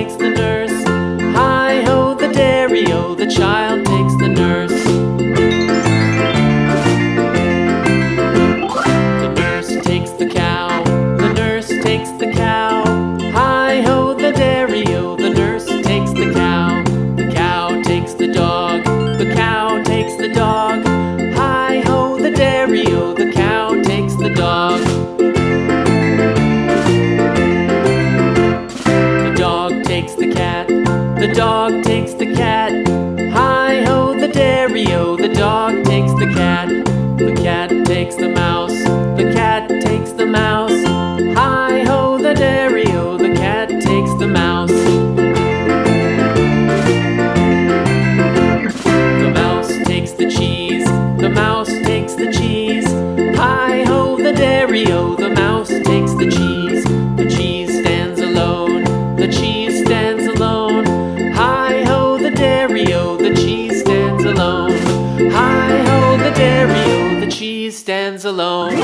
takes the nurse. Hi-ho, the dairy-o, the child takes the nurse. The nurse takes the cow, the nurse takes the cow. Hi-ho, the dairy-o, the nurse takes the cow. The cow takes the dog, the cow takes the dog. Hi-ho, the dairy-o, the cow takes the dog. The dog takes the cat, the dog takes the cat. Hi-ho, the dairy-o, the dog takes the cat. The cat takes the mouse, the cat takes the mouse. Hi-ho, the dairy-o, the cat takes the mouse. The mouse takes the cheese, the mouse takes the cheese. Hi-ho, the dairy-o, the mouse takes the cheese. The cheese stands alone, the cheese stands alone. Hi-ho, the dairy-o, the cheese stands alone. Hi-ho, the dairy-o, the cheese stands alone.